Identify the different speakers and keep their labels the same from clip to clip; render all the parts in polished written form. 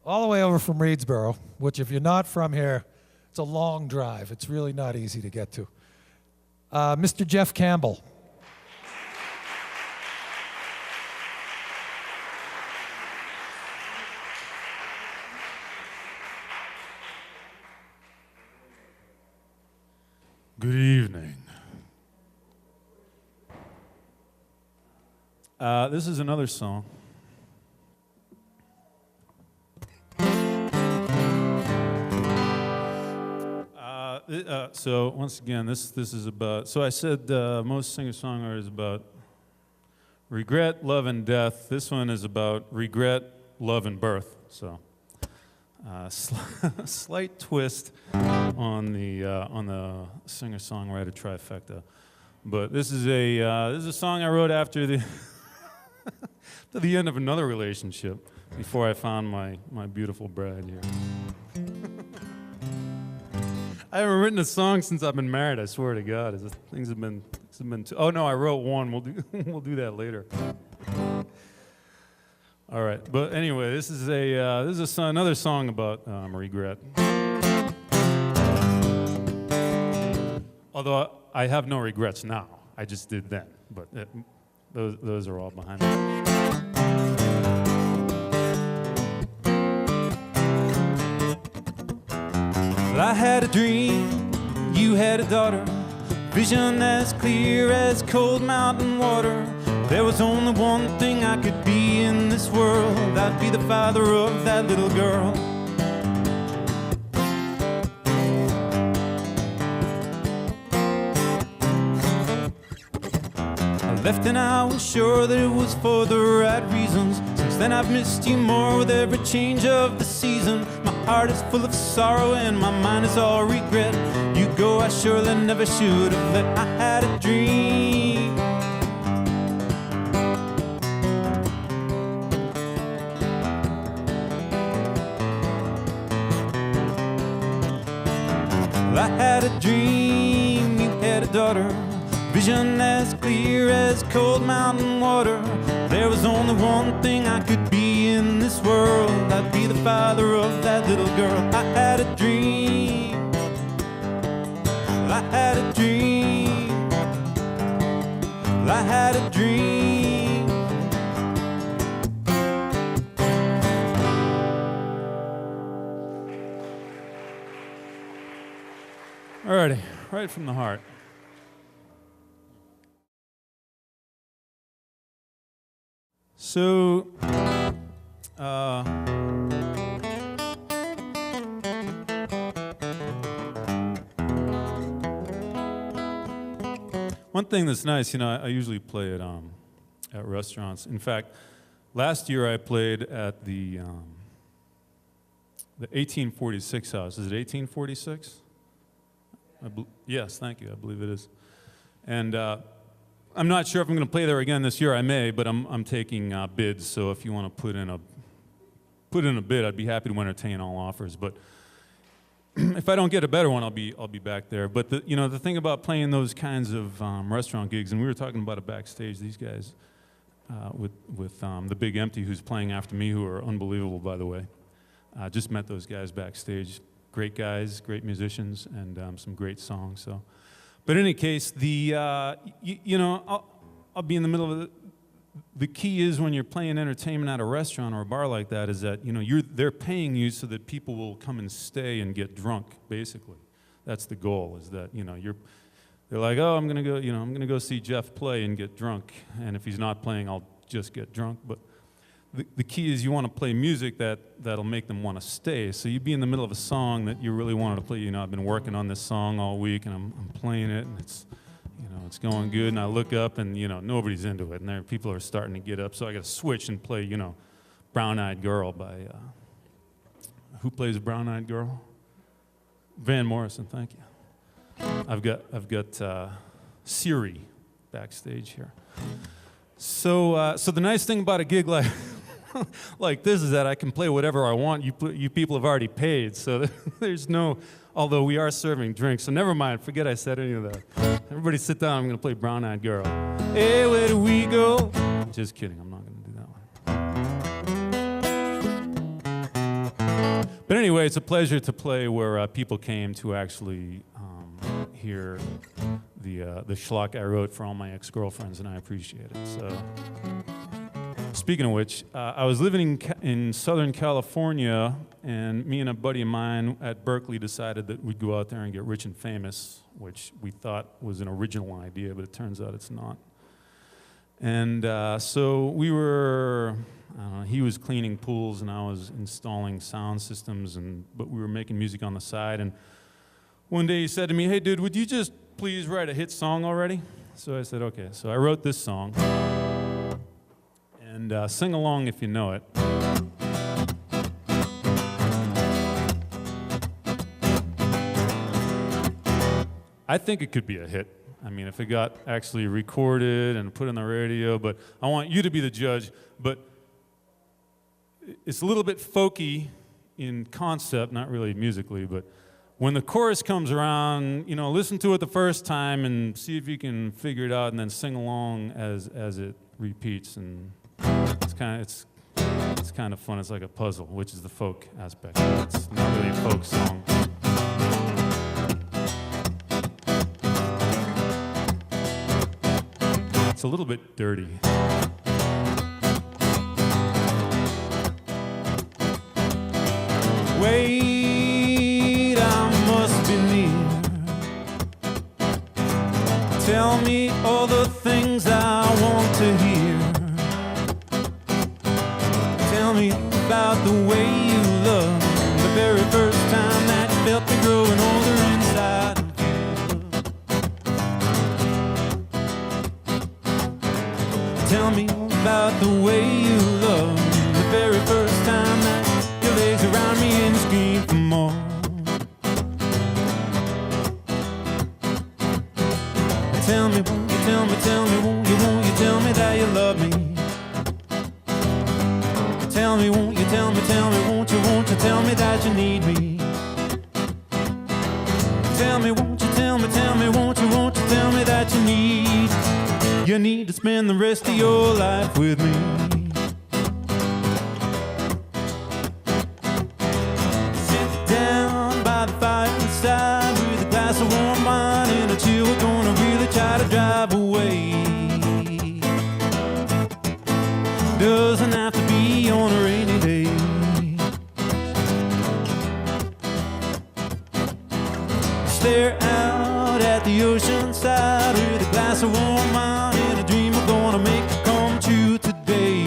Speaker 1: all the way over from Reedsboro, which if you're not from here, it's a long drive. It's really not easy to get to. Mr. Jeff Campbell.
Speaker 2: Good evening. This is another song. So once again, this is about. So I said most singer-songwriters about regret, love, and death. This one is about regret, love, and birth. So slight twist on the singer-songwriter trifecta. But this is a song I wrote after the to the end of another relationship before I found my beautiful bride here. I haven't written a song since I've been married. I swear to God, things have been. Oh no, I wrote one. We'll do that later. All right, but anyway, this is another song about regret. Although I have no regrets now, I just did then. But those are all behind me. Well, I had a dream, you had a daughter, vision as clear as cold mountain water. There was only one thing I could be in this world. I'd be the father of that little girl. I left and I was sure that it was for the right reasons. Since then I've missed you more with every change of the season. My heart is full of sorrow and my mind is all regret. You go, I surely never should have let. I had a dream. Well, I had a dream, you had a daughter, vision as clear as cold mountain water. There was only one thing I could be in this world. I'd be the father of that little girl. I had a dream. I had a dream. I had a dream. Alrighty, right from the heart. So, one thing that's nice, I usually play at restaurants. In fact, last year I played at the 1846 house. Is it 1846? Yes, thank you. I believe it is. And I'm not sure if I'm going to play there again this year. I may, but I'm taking bids. So if you want to put in a bid, I'd be happy to entertain all offers. But if I don't get a better one, I'll be back there. But the thing about playing those kinds of restaurant gigs, and we were talking about it backstage. These guys with the Big Empty, who's playing after me, who are unbelievable, by the way. Just met those guys backstage. Great guys, great musicians, and some great songs. So. But in any case, I'll be in the middle of it. The key is when you're playing entertainment at a restaurant or a bar like that is that, they're paying you so that people will come and stay and get drunk, basically. That's the goal, is that, they're like, oh, I'm going to go see Jeff play and get drunk. And if he's not playing, I'll just get drunk. But the key is you want to play music that'll make them want to stay. So you'd be in the middle of a song that you really wanted to play. I've been working on this song all week, and I'm playing it, and it's going good. And I look up, and nobody's into it, and people are starting to get up. So I got to switch and play, "Brown Eyed Girl" by who plays "Brown Eyed Girl"? Van Morrison. Thank you. I've got Siri backstage here. So the nice thing about a gig like this is that I can play whatever I want. You people have already paid, so there's no, although we are serving drinks, so never mind, forget I said any of that. Everybody sit down, I'm going to play Brown Eyed Girl. Hey, where do we go? Just kidding, I'm not going to do that one. But anyway, it's a pleasure to play where people came to actually hear the schlock I wrote for all my ex-girlfriends, and I appreciate it. So, speaking of which, I was living in Southern California, and me and a buddy of mine at Berkeley decided that we'd go out there and get rich and famous, which we thought was an original idea, but it turns out it's not. And so we were, I don't know, he was cleaning pools and I was installing sound systems, but we were making music on the side. And one day he said to me, "Hey dude, would you just please write a hit song already?" So I said, okay. So I wrote this song. And sing along if you know it. I think it could be a hit. I mean, if it got actually recorded and put on the radio, but I want you to be the judge. But it's a little bit folky in concept, not really musically, but when the chorus comes around, you know, listen to it the first time and see if you can figure it out, and then sing along as it repeats. And it's kind of fun. It's like a puzzle, which is the folk aspect. It's not really a folk song. It's a little bit dirty. Wait, I must be near. Tell me all the things I want to hear. Tell me about the way you love, the very first time that you felt me growing older inside. Tell me about the way you love, the very first time that your legs around me and you scream for more. Tell me, won't you tell me, won't you tell me that you love me? Tell me, won't you tell me, won't you tell me that you need me? Tell me, won't you tell me, won't you tell me that you need to spend the rest of your life with me. Sit down by the fireside with a glass of warm wine and a chill. We're gonna really try to drive away. Doesn't have to be on a rainy day. Stare out at the ocean side with a glass of warm wine and a dream we're gonna make it come true today.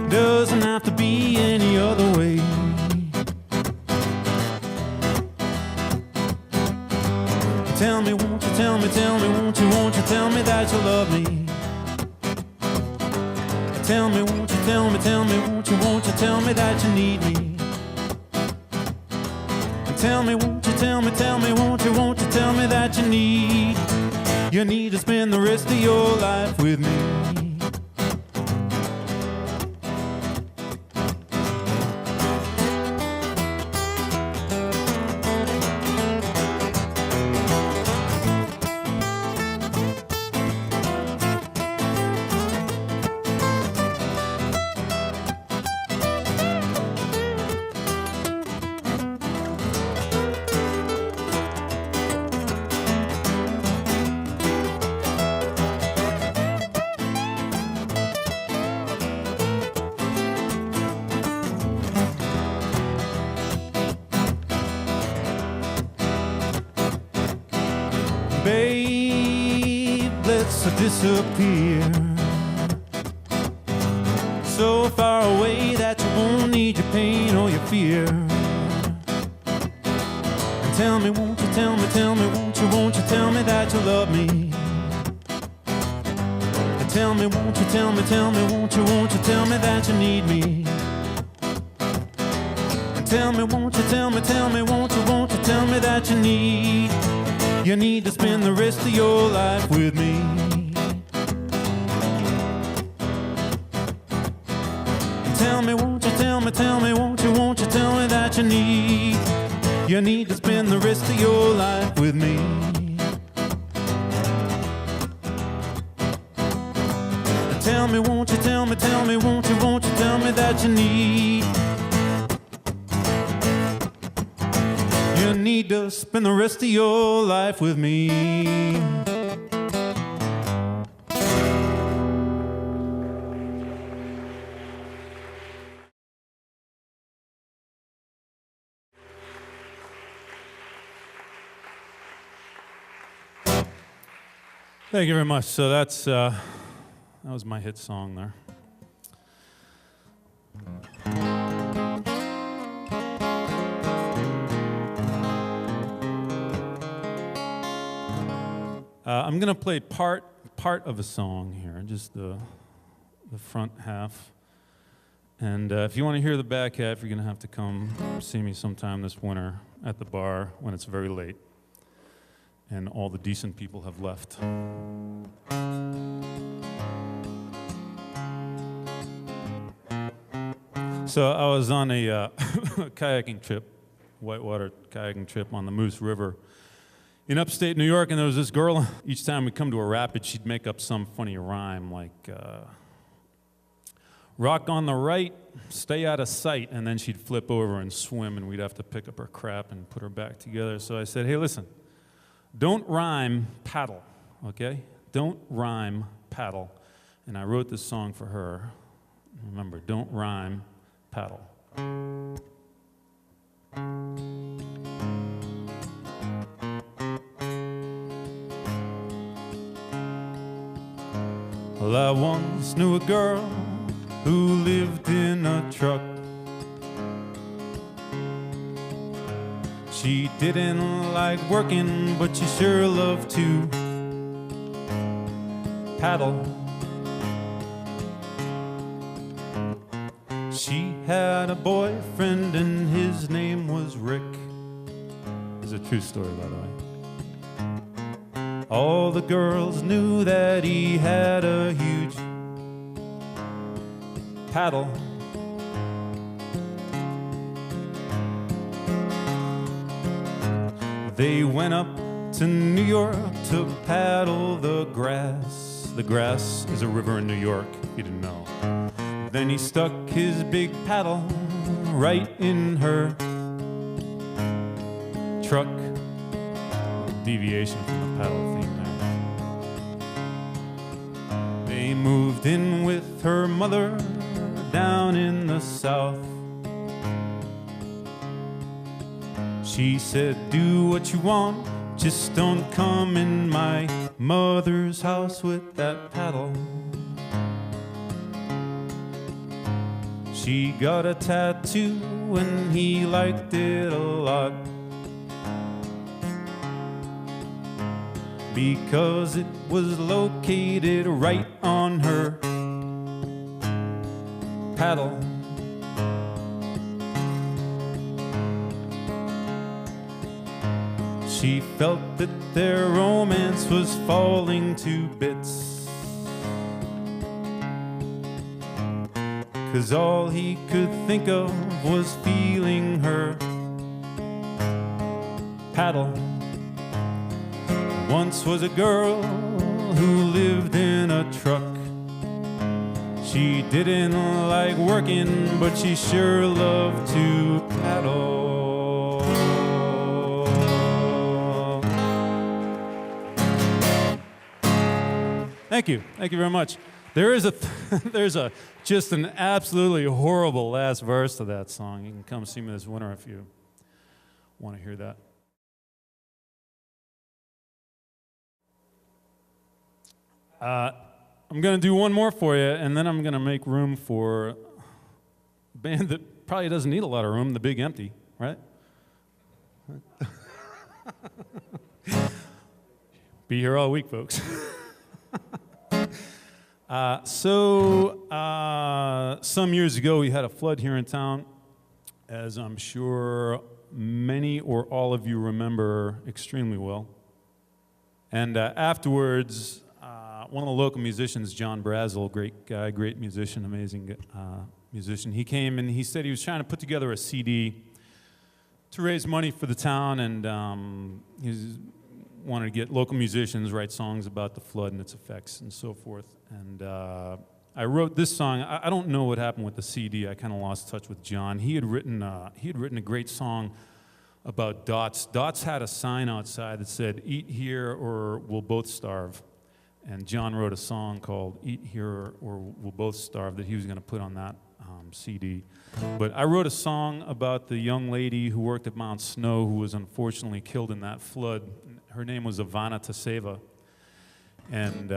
Speaker 2: Doesn't have to be any other way. Tell me, won't you tell me, won't you tell me that you love me? Tell me, won't you tell me, won't you tell me that you need me? Tell me, won't you tell me, won't you tell me that you need to spend the rest of your life with me. Babe, let's disappear so far away that you won't need your pain or your fear. And tell me, won't you tell me, won't you tell me that you love me? And tell me, won't you tell me, won't you tell me that you need me? And tell me, won't you tell me, won't you tell me that you need to spend the rest of your life with me. Tell me, won't you tell me, won't you tell me that you need to spend the rest of your life with me. Tell me, won't you tell me, won't you tell me that that you need. You need to spend the rest of your life with me. Thank you very much. So that was my hit song there. I'm going to play part of a song here, just the front half. And if you want to hear the back half, you're going to have to come see me sometime this winter at the bar when it's very late and all the decent people have left. So I was on a kayaking trip, whitewater kayaking trip on the Moose River in upstate New York, and there was this girl. Each time we come to a rapid, she'd make up some funny rhyme like, rock on the right, stay out of sight, and then she'd flip over and swim, and we'd have to pick up her crap and put her back together. So I said, hey, listen, don't rhyme, paddle, okay? Don't rhyme, paddle. And I wrote this song for her. Remember, don't rhyme, paddle. Well, I once knew a girl who lived in a truck. She didn't like working, but she sure loved to paddle. She had a boyfriend and his name was Rick. It's a true story, by the way. All the girls knew that he had a huge paddle. They went up to New York to paddle the grass. The grass is a river in New York, if you didn't know. Then he stuck his big paddle right in her truck. Deviation from the paddle theme there. They moved in with her mother down in the South. She said, do what you want, just don't come in my mother's house with that paddle. She got a tattoo and he liked it a lot, because it was located right on her paddle. She felt that their romance was falling to bits, 'cause all he could think of was feeling her paddle. Once was a girl who lived in a truck. She didn't like working, but she sure loved to paddle. Thank you. Thank you very much. There is just an absolutely horrible last verse to that song. You can come see me this winter if you want to hear that. I'm going to do one more for you, and then I'm going to make room for a band that probably doesn't need a lot of room, the Big Empty, right? Be here all week, folks. Some years ago, we had a flood here in town, as I'm sure many or all of you remember extremely well. And afterwards, one of the local musicians, John Brazel, great guy, great musician, amazing musician, he came and he said he was trying to put together a CD to raise money for the town, and he wanted to get local musicians write songs about the flood and its effects and so forth. And I wrote this song. I don't know what happened with the CD. I kind of lost touch with John. He had written a great song about Dots. Dots had a sign outside that said, "Eat here or we'll both starve." And John wrote a song called "Eat Here or We'll Both Starve" that he was going to put on that CD. But I wrote a song about the young lady who worked at Mount Snow who was unfortunately killed in that flood. Her name was Ivana Taseva. And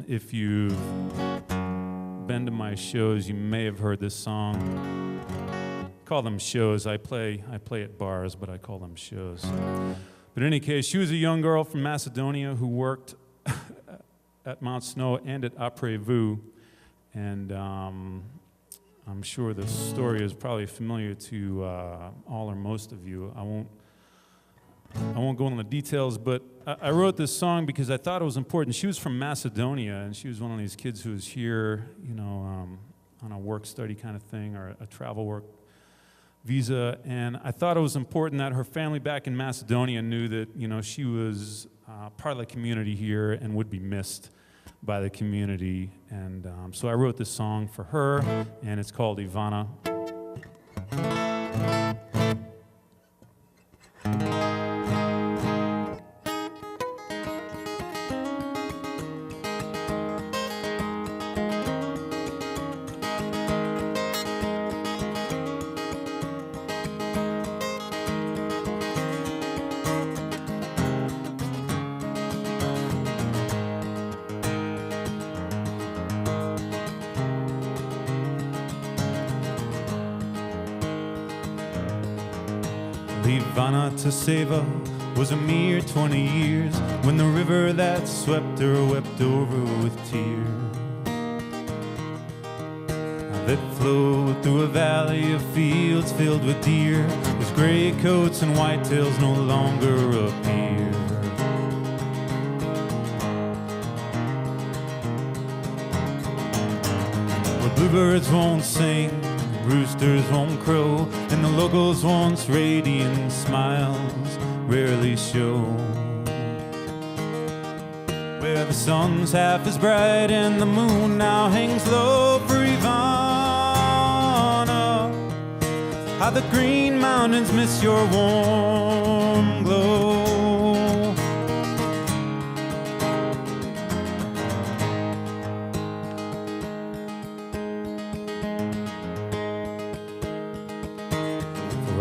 Speaker 2: if you've been to my shows, you may have heard this song. Call them shows. I play at bars, but I call them shows. But in any case, she was a young girl from Macedonia who worked at Mount Snow and at Après-Vu. And I'm sure the story is probably familiar to all or most of you. I won't go into the details, but I wrote this song because I thought it was important. She was from Macedonia, and she was one of these kids who was here, on a work-study kind of thing or a travel work visa. And I thought it was important that her family back in Macedonia knew that, she was part of the community here and would be missed by the community. And so I wrote this song for her, and it's called Ivana. Ivana Taseva was a mere 20 years when the river that swept her wept over with tears that flowed through a valley of fields filled with deer, whose gray coats and white tails no longer appear. Where bluebirds won't sing, roosters won't crow, and the locals' once radiant smiles rarely show. Where the sun's half as bright and the moon now hangs low for Ivana, how the green mountains miss your warm glow.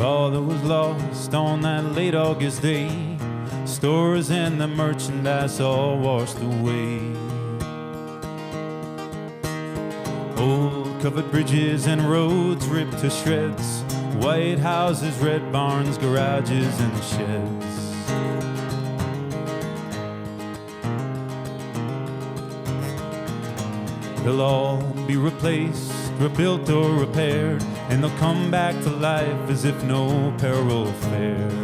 Speaker 2: All that was lost on that late August day, stores and the merchandise all washed away. Old covered bridges and roads ripped to shreds, white houses, red barns, garages and sheds. They'll all be replaced, rebuilt or repaired, and they'll come back to life as if no peril fared.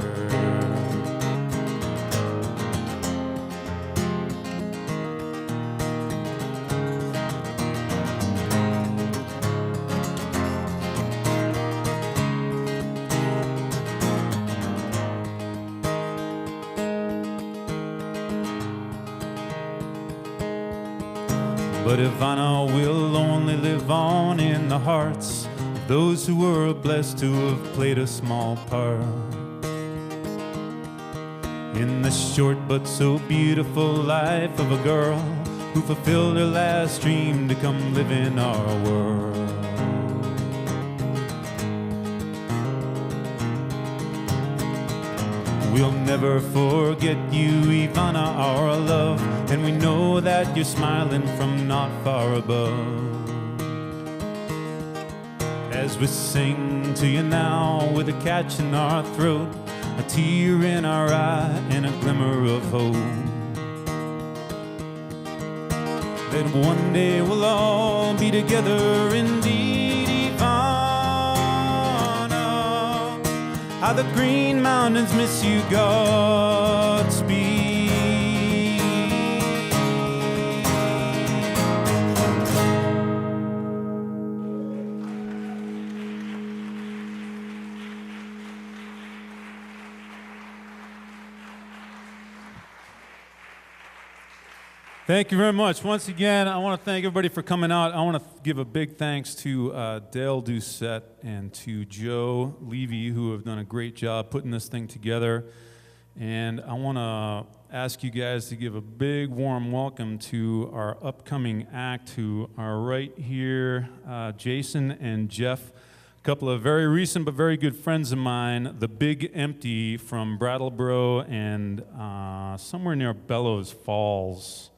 Speaker 2: But Ivana will only live on in the hearts of those who were blessed to have played a small part in the short but so beautiful life of a girl who fulfilled her last dream to come live in our world. We'll never forget you, Ivana, our love, and we know that you're smiling from not far above. As we sing to you now with a catch in our throat, a tear in our eye and a glimmer of hope, that one day we'll all be together indeed, Ivana. How the green mountains miss you, Godspeed. Thank you very much. Once again, I want to thank everybody for coming out. I want to give a big thanks to Dale Doucette and to Joe Levy, who have done a great job putting this thing together. And I want to ask you guys to give a big warm welcome to our upcoming act, who are right here, Jason and Jeff, a couple of very recent but very good friends of mine, The Big Empty from Brattleboro and somewhere near Bellows Falls.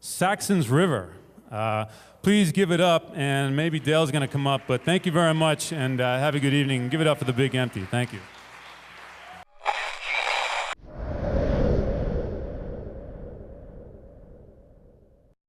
Speaker 2: Saxon's River. Please give it up, and maybe Dale's going to come up, but thank you very much, and have a good evening. Give it up for The Big Empty. Thank you.